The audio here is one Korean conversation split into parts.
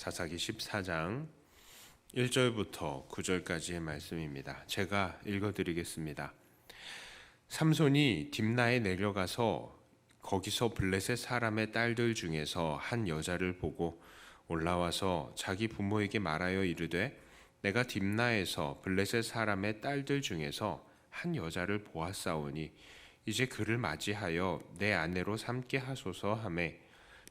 사사기 14장 1절부터 9절까지의 말씀입니다. 제가 읽어드리겠습니다. 삼손이 딥나에 내려가서 거기서 블레셋 사람의 딸들 중에서 한 여자를 보고 올라와서 자기 부모에게 말하여 이르되 내가 딥나에서 블레셋 사람의 딸들 중에서 한 여자를 보았사오니 이제 그를 맞이하여 내 아내로 삼게 하소서 하매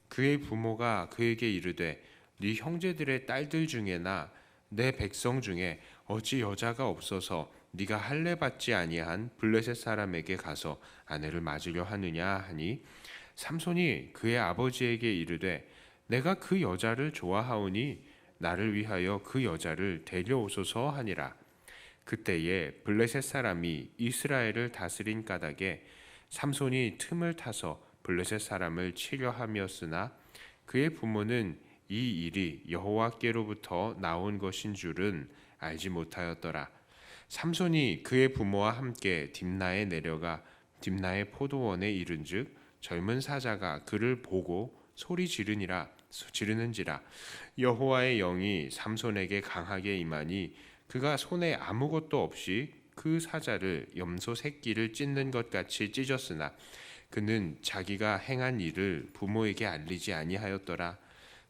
그의 부모가 그에게 이르되 네 형제들의 딸들 중에나 내 백성 중에 어찌 여자가 없어서 네가 할례 받지 아니한 블레셋 사람에게 가서 아내를 맞으려 하느냐 하니 삼손이 그의 아버지에게 이르되 내가 그 여자를 좋아하오니 나를 위하여 그 여자를 데려오소서 하니라. 그때에 블레셋 사람이 이스라엘을 다스린 까닭에 삼손이 틈을 타서 블레셋 사람을 치려 함이었으나 그의 부모는 이 일이 여호와께로부터 나온 것인 줄은 알지 못하였더라. 삼손이 그의 부모와 함께 딥나에 내려가 딥나의 포도원에 이른즉 젊은 사자가 그를 보고 소리 지르는지라 여호와의 영이 삼손에게 강하게 임하니 그가 손에 아무것도 없이 그 사자를 염소 새끼를 찢는 것 같이 찢었으나 그는 자기가 행한 일을 부모에게 알리지 아니하였더라.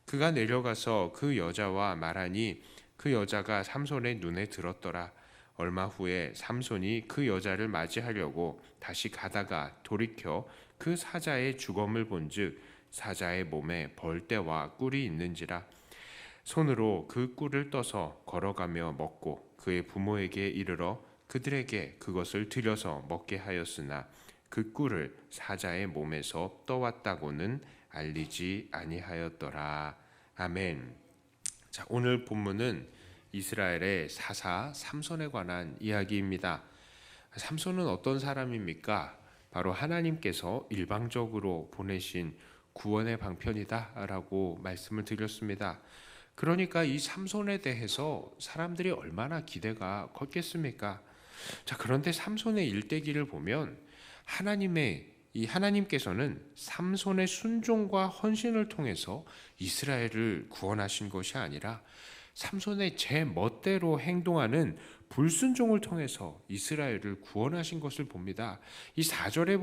그가 내려가서 그 여자와 말하니 그 여자가 삼손의 눈에 들었더라. 얼마 후에 삼손이 그 여자를 맞이하려고 다시 가다가 돌이켜 그 사자의 주검을 본즉 사자의 몸에 벌떼와 꿀이 있는지라. 손으로 그 꿀을 떠서 걸어가며 먹고 그의 부모에게 이르러 그들에게 그것을 들여서 먹게 하였으나 그 꿀을 사자의 몸에서 떠왔다고는 알리지 아니하였더라. 아멘. 자, 오늘 본문은 이스라엘의 사사 삼손에 관한 이야기입니다. 삼손은 어떤 사람입니까? 바로 하나님께서 일방적으로 보내신 구원의 방편이다라고 말씀을 드렸습니다. 그러니까 이 삼손에 대해서 사람들이 얼마나 기대가 컸겠습니까? 자, 그런데 삼손의 일대기를 보면 하나님께서는 삼손의 순종과 헌신을 통해서 이스라엘을 구원하신 것이 아니라 삼손의 제 멋대로 행동하는 불순종을 통해서 이스라엘을 구원하신 것을 봅니다. 이 4절에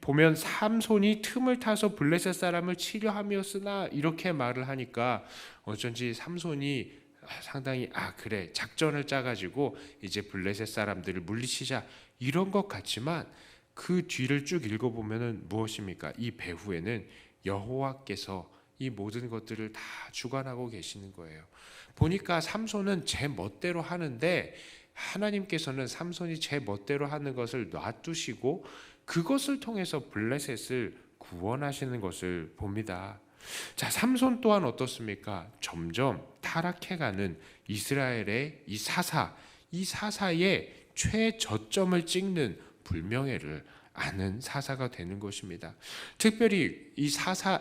보면 삼손이 틈을 타서 블레셋 사람을 치려 함이었으나 이렇게 말을 하니까 어쩐지 삼손이 상당히 그래 작전을 짜가지고 이제 블레셋 사람들을 물리치자 이런 것 같지만 그 뒤를 쭉 읽어보면 무엇입니까? 이 배후에는 여호와께서 이 모든 것들을 다 주관하고 계시는 거예요. 보니까 삼손은 제 멋대로 하는데 하나님께서는 삼손이 제 멋대로 하는 것을 놔두시고 그것을 통해서 블레셋을 구원하시는 것을 봅니다. 자, 삼손 또한 어떻습니까? 점점 타락해가는 이스라엘의 이 사사의 최저점을 찍는 불명예를 아는 사사가 되는 것입니다. 특별히 이 사사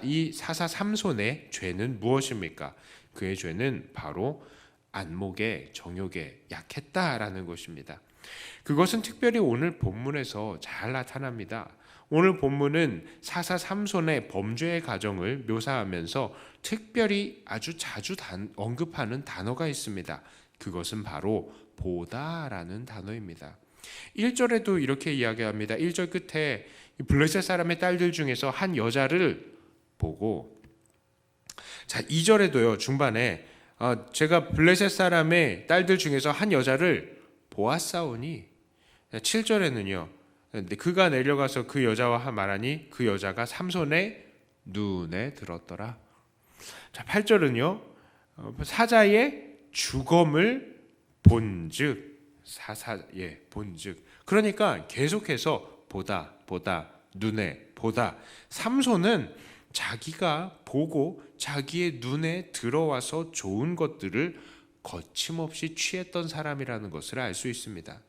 삼손의 죄는 무엇입니까? 그의 죄는 바로 안목에 정욕에 약했다라는 것입니다. 그것은 특별히 오늘 본문에서 잘 나타납니다. 오늘 본문은 사사 삼손의 범죄의 과정을 묘사하면서 특별히 아주 자주 언급하는 단어가 있습니다. 그것은 바로 보다라는 단어입니다. 1절에도 이렇게 이야기합니다. 1절 끝에 블레셋 사람의 딸들 중에서 한 여자를 보고, 자 2절에도요 중반에 제가 블레셋 사람의 딸들 중에서 한 여자를 보았사오니, 7절에는요 그가 내려가서 그 여자와 말하니 그 여자가 삼손의 눈에 들었더라. 자 8절은요 사자의 주검을 본즉 그러니까 계속해서 보다 눈에 보다. 삼손은 자기가 보고 자기의 눈에 들어와서 좋은 것들을 거침없이 취했던 사람이라는 것을 알 수 있습니다.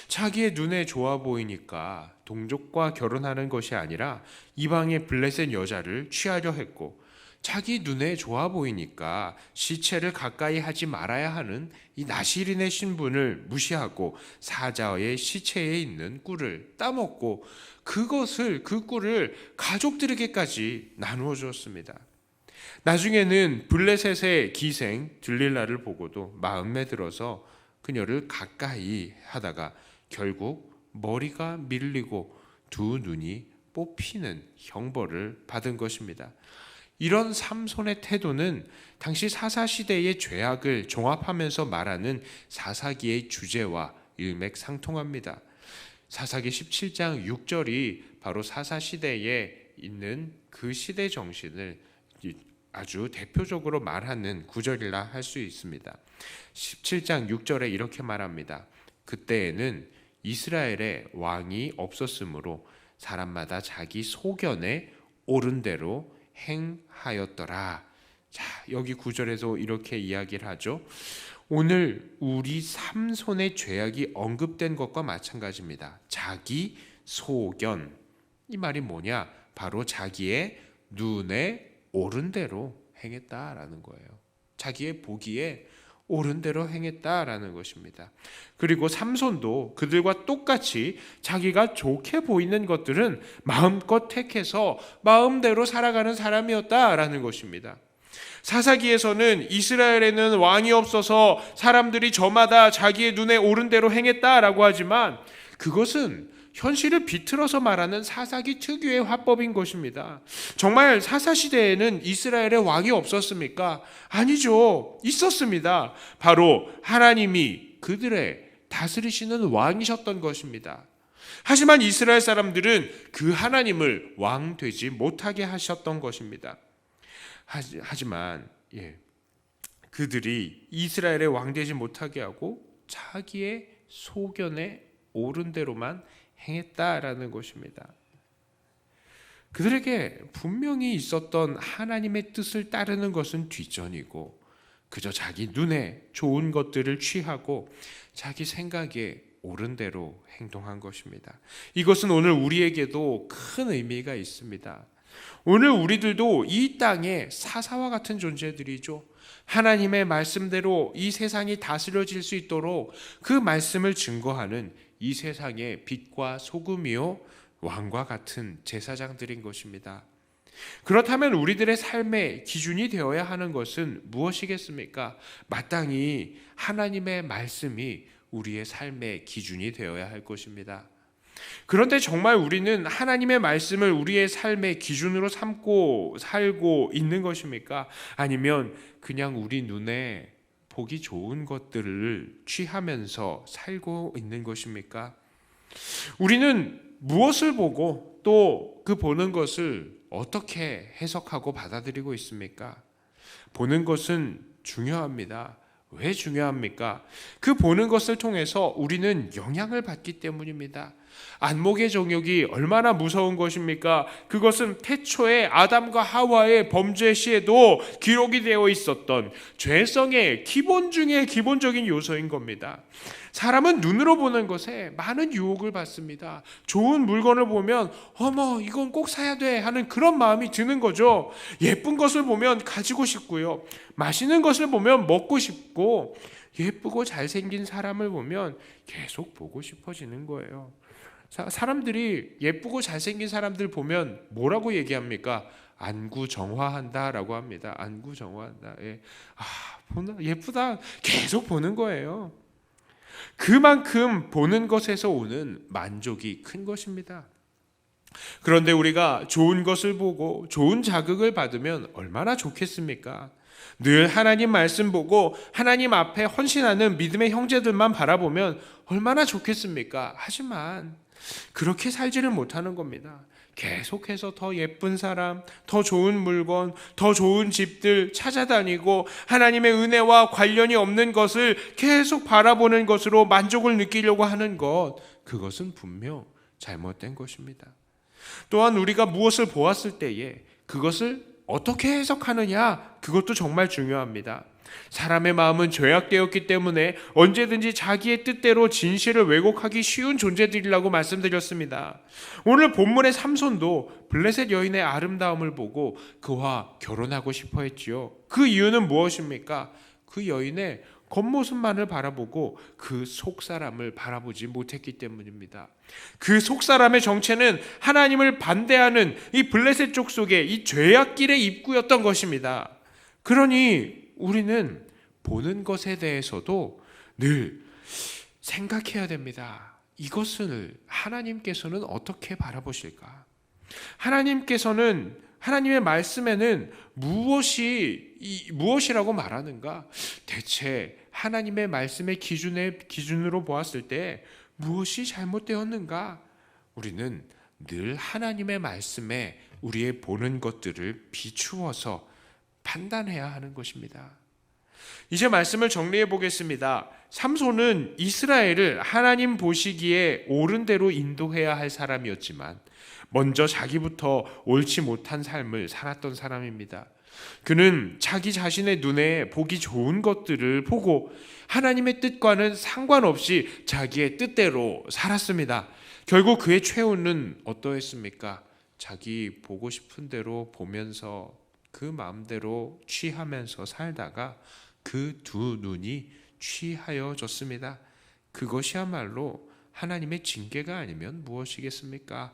자기의 눈에 좋아 보이니까 동족과 결혼하는 것이 아니라 이방의 블레셋 여자를 취하려 했고, 자기 눈에 좋아 보이니까 시체를 가까이 하지 말아야 하는 이 나실인의 신분을 무시하고 사자의 시체에 있는 꿀을 따먹고 그 꿀을 가족들에게까지 나누어 주었습니다. 나중에는 블레셋의 기생 들릴라를 보고도 마음에 들어서 그녀를 가까이 하다가 결국 머리가 밀리고 두 눈이 뽑히는 형벌을 받은 것입니다. 이런 삼손의 태도는 당시 사사시대의 죄악을 종합하면서 말하는 사사기의 주제와 일맥상통합니다. 사사기 17장 6절이 바로 사사시대에 있는 그 시대 정신을 아주 대표적으로 말하는 구절이라 할 수 있습니다. 17장 6절에 이렇게 말합니다. 그때에는 이스라엘에 왕이 없었으므로 사람마다 자기 소견에 옳은 대로 행하였더라. 자, 여기 9절에서 이렇게 이야기를 하죠. 오늘 우리 삼손의 죄악이 언급된 것과 마찬가지입니다. 자기 소견. 이 말이 뭐냐? 바로 자기의 눈에 옳은 대로 행했다라는 거예요. 자기의 보기에 옳은 대로 행했다라는 것입니다. 그리고 삼손도 그들과 똑같이 자기가 좋게 보이는 것들은 마음껏 택해서 마음대로 살아가는 사람이었다라는 것입니다. 사사기에서는 이스라엘에는 왕이 없어서 사람들이 저마다 자기의 눈에 옳은 대로 행했다라고 하지만 그것은 현실을 비틀어서 말하는 사사기 특유의 화법인 것입니다. 정말 사사시대에는 이스라엘에 왕이 없었습니까? 아니죠. 있었습니다. 바로 하나님이 그들의 다스리시는 왕이셨던 것입니다. 하지만 이스라엘 사람들은 그 하나님을 왕 되지 못하게 하셨던 것입니다. 하지만 그들이 이스라엘의 왕 되지 못하게 하고 자기의 소견에 옳은 대로만 행했다라는 것입니다. 그들에게 분명히 있었던 하나님의 뜻을 따르는 것은 뒷전이고 그저 자기 눈에 좋은 것들을 취하고 자기 생각에 옳은 대로 행동한 것입니다. 이것은 오늘 우리에게도 큰 의미가 있습니다. 오늘 우리들도 이 땅에 사사와 같은 존재들이죠. 하나님의 말씀대로 이 세상이 다스려질 수 있도록 그 말씀을 증거하는 이 세상의 빛과 소금이요 왕과 같은 제사장들인 것입니다. 그렇다면 우리들의 삶의 기준이 되어야 하는 것은 무엇이겠습니까? 마땅히 하나님의 말씀이 우리의 삶의 기준이 되어야 할 것입니다. 그런데 정말 우리는 하나님의 말씀을 우리의 삶의 기준으로 삼고 살고 있는 것입니까? 아니면 그냥 우리 눈에 보기 좋은 것들을 취하면서 살고 있는 것입니까? 우리는 무엇을 보고 또 그 보는 것을 어떻게 해석하고 받아들이고 있습니까? 보는 것은 중요합니다. 왜 중요합니까? 그 보는 것을 통해서 우리는 영향을 받기 때문입니다. 안목의 정욕이 얼마나 무서운 것입니까? 그것은 태초에 아담과 하와의 범죄 시에도 기록이 되어 있었던 죄성의 기본 중에 기본적인 요소인 겁니다. 사람은 눈으로 보는 것에 많은 유혹을 받습니다. 좋은 물건을 보면 어머 이건 꼭 사야 돼 하는 그런 마음이 드는 거죠. 예쁜 것을 보면 가지고 싶고요. 맛있는 것을 보면 먹고 싶고 예쁘고 잘생긴 사람을 보면 계속 보고 싶어지는 거예요. 사람들이 예쁘고 잘생긴 사람들 보면 뭐라고 얘기합니까? 안구정화한다라고 합니다. 안구정화한다. 예쁘다. 계속 보는 거예요. 그만큼 보는 것에서 오는 만족이 큰 것입니다. 그런데 우리가 좋은 것을 보고 좋은 자극을 받으면 얼마나 좋겠습니까? 늘 하나님 말씀 보고 하나님 앞에 헌신하는 믿음의 형제들만 바라보면 얼마나 좋겠습니까? 하지만 그렇게 살지를 못하는 겁니다. 계속해서 더 예쁜 사람, 더 좋은 물건, 더 좋은 집들 찾아다니고 하나님의 은혜와 관련이 없는 것을 계속 바라보는 것으로 만족을 느끼려고 하는 것, 그것은 분명 잘못된 것입니다. 또한 우리가 무엇을 보았을 때에 그것을 어떻게 해석하느냐, 그것도 정말 중요합니다. 사람의 마음은 죄악되었기 때문에 언제든지 자기의 뜻대로 진실을 왜곡하기 쉬운 존재들이라고 말씀드렸습니다. 오늘 본문의 삼손도 블레셋 여인의 아름다움을 보고 그와 결혼하고 싶어 했지요. 그 이유는 무엇입니까? 그 여인의 겉모습만을 바라보고 그 속사람을 바라보지 못했기 때문입니다. 그 속사람의 정체는 하나님을 반대하는 이 블레셋 족속의 이 죄악길의 입구였던 것입니다. 그러니 우리는 보는 것에 대해서도 늘 생각해야 됩니다. 이것을 하나님께서는 어떻게 바라보실까? 하나님의 말씀에는 무엇이라고 말하는가? 대체 하나님의 말씀의 기준으로 보았을 때 무엇이 잘못되었는가? 우리는 늘 하나님의 말씀에 우리의 보는 것들을 비추어서 판단해야 하는 것입니다. 이제 말씀을 정리해 보겠습니다. 삼손은 이스라엘을 하나님 보시기에 옳은 대로 인도해야 할 사람이었지만 먼저 자기부터 옳지 못한 삶을 살았던 사람입니다. 그는 자기 자신의 눈에 보기 좋은 것들을 보고 하나님의 뜻과는 상관없이 자기의 뜻대로 살았습니다. 결국 그의 최후는 어떠했습니까? 자기 보고 싶은 대로 보면서 그 마음대로 취하면서 살다가 그 두 눈이 취하여졌습니다. 그것이야말로 하나님의 징계가 아니면 무엇이겠습니까?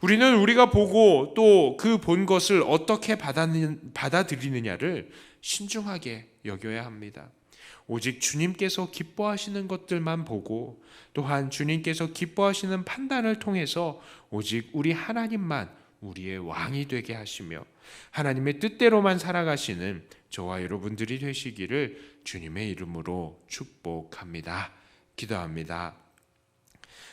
우리는 우리가 보고 또 그 본 것을 어떻게 받아들이느냐를 신중하게 여겨야 합니다. 오직 주님께서 기뻐하시는 것들만 보고 또한 주님께서 기뻐하시는 판단을 통해서 오직 우리 하나님만 우리의 왕이 되게 하시며 하나님의 뜻대로만 살아가시는 저와 여러분들이 되시기를 주님의 이름으로 축복합니다. 기도합니다.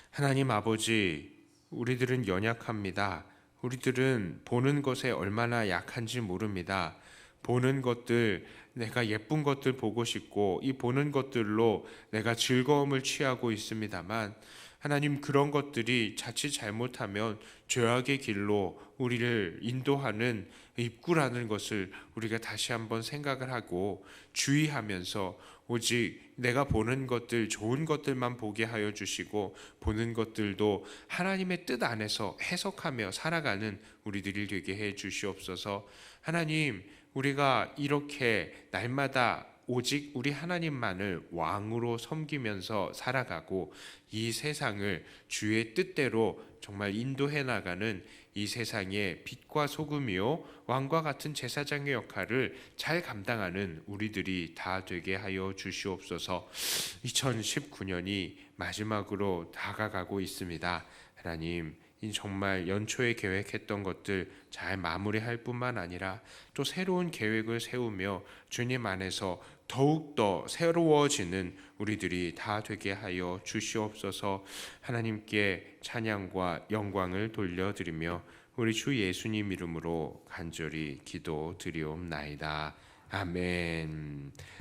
하나님 아버지, 우리들은 연약합니다. 우리들은 보는 것에 얼마나 약한지 모릅니다. 보는 것들, 내가 예쁜 것들 보고 싶고 이 보는 것들로 내가 즐거움을 취하고 있습니다만 하나님, 그런 것들이 자칫 잘못하면 죄악의 길로 우리를 인도하는 입구라는 것을 우리가 다시 한번 생각을 하고 주의하면서 오직 내가 보는 것들, 좋은 것들만 보게 하여 주시고 보는 것들도 하나님의 뜻 안에서 해석하며 살아가는 우리들이 되게 해 주시옵소서. 하나님, 우리가 이렇게 날마다 오직 우리 하나님만을 왕으로 섬기면서 살아가고 이 세상을 주의 뜻대로 정말 인도해 나가는 이 세상의 빛과 소금이요 왕과 같은 제사장의 역할을 잘 감당하는 우리들이 다 되게 하여 주시옵소서. 2019년이 마지막으로 다가가고 있습니다. 하나님, 정말 연초에 계획했던 것들 잘 마무리할 뿐만 아니라 또 새로운 계획을 세우며 주님 안에서 더욱더 새로워지는 우리들이 다 되게 하여 주시옵소서. 하나님께 찬양과 영광을 돌려드리며 우리 주 예수님 이름으로 간절히 기도드리옵나이다. 아멘.